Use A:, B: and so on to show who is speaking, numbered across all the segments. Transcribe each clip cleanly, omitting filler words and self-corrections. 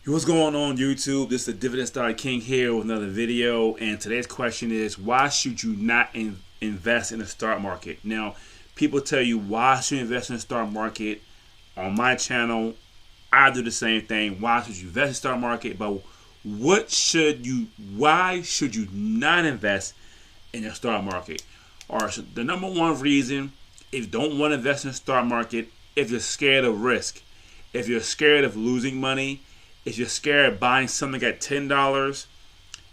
A: What's going on YouTube? This is the Dividend Stock King here with another video, and today's question is why should you not invest in the stock market? Now, people tell you why should you invest in the stock market. On my channel, I do the same thing. Why should you invest in the stock market? But why should you not invest in the stock market? Or the number one reason, if you don't want to invest in the stock market, if you're scared of risk, if you're scared of losing money, if you're scared of buying something at $10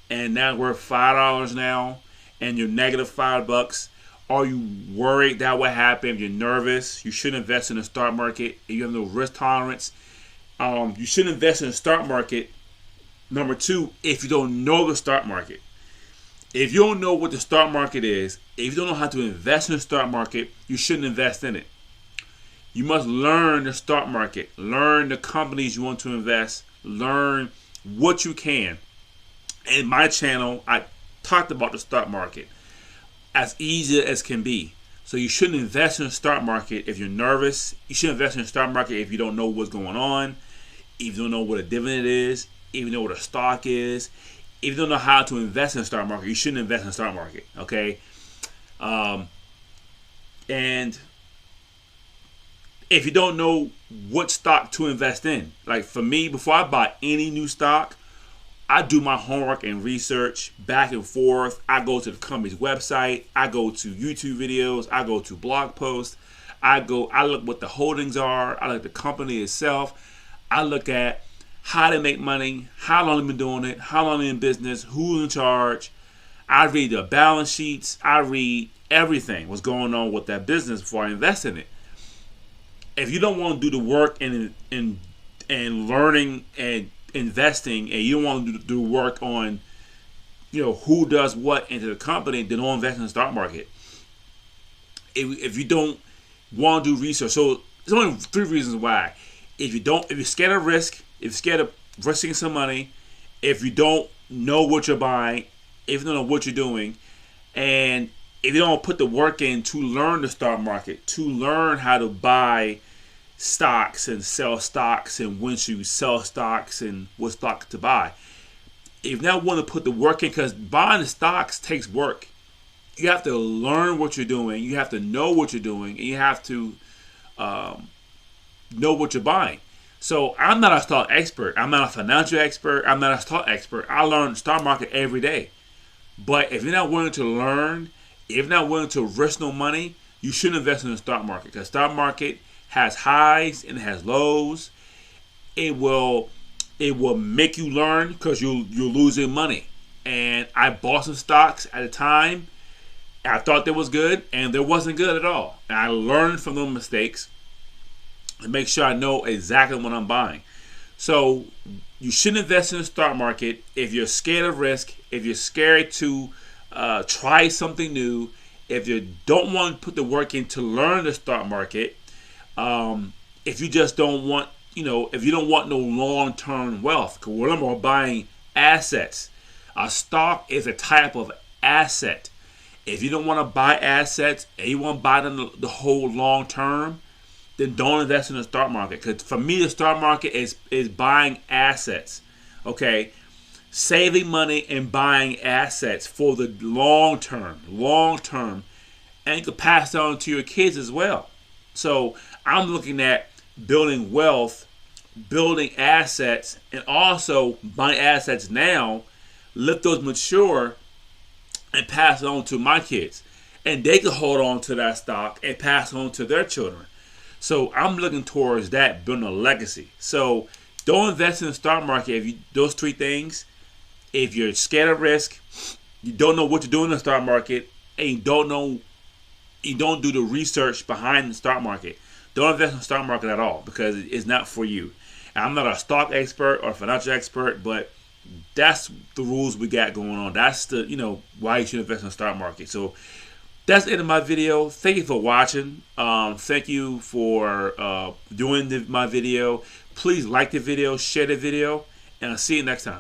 A: and now worth $5 now and you're negative $5, are you worried that will happen? If you're nervous, you shouldn't invest in the stock market. If you have no risk tolerance, you shouldn't invest in the stock market. Number two, if you don't know the stock market. If you don't know what the stock market is, if you don't know how to invest in the stock market, you shouldn't invest in it. You must learn the stock market, learn the companies you want to invest, learn what you can. In my channel, I talked about the stock market as easy as can be. So you shouldn't invest in the stock market if you're nervous. You shouldn't invest in the stock market if you don't know what's going on, if you don't know what a dividend is, if you know what a stock is. If you don't know how to invest in the stock market, you shouldn't invest in the stock market. Okay, and if you don't know what stock to invest in, like for me, before I buy any new stock, I do my homework and research back and forth. I go to the company's website, I go to YouTube videos, I go to blog posts, I look what the holdings are, I look at the company itself, I look at how they make money, how long they've been doing it, how long they're in business, who's in charge. I read the balance sheets, I read everything, what's going on with that business before I invest in it. If you don't want to do the work and learning and investing, and you don't want to do work on who does what into the company, then don't invest in the stock market. If you don't want to do research, so there's only three reasons why. If you're scared of risk, if you're scared of risking some money, if you don't know what you're buying, if you don't know what you're doing, and if you don't put the work in to learn the stock market, to learn how to buy stocks and sell stocks and when to sell stocks and what stock to buy. If you not want to put the work in, because buying the stocks takes work. You have to learn what you're doing. You have to know what you're doing, and you have to know what you're buying. So I'm not a stock expert. I'm not a financial expert. I'm not a stock expert. I learn the stock market every day. But if you're not willing to learn, if you're not willing to risk no money, you shouldn't invest in the stock market, because the stock market has highs and it has lows. It will make you learn, because you're losing money. And I bought some stocks at a time. I thought they was good, and they wasn't good at all. And I learned from those mistakes to make sure I know exactly what I'm buying. So you shouldn't invest in the stock market if you're scared of risk, if you're scared to try something new, if you don't want to put the work in to learn the stock market, if you just don't want, if you don't want no long-term wealth. Because remember, we're buying assets. A stock is a type of asset. If you don't want to buy assets and you want to buy them the whole long term, then don't invest in the stock market. Because for me, the stock market is buying assets. Okay, saving money and buying assets for the long term, and you can pass it on to your kids as well. So I'm looking at building wealth, building assets, and also buying assets now, let those mature, and pass it on to my kids. And they can hold on to that stock and pass it on to their children. So I'm looking towards that, building a legacy. So don't invest in the stock market if those three things. If you're scared of risk, you don't know what to do in the stock market, and you don't do the research behind the stock market, don't invest in the stock market at all, because it's not for you. And I'm not a stock expert or a financial expert, but that's the rules we got going on. That's the why you should invest in the stock market. So that's the end of my video. Thank you for watching. Thank you for doing my video. Please like the video, share the video, and I'll see you next time.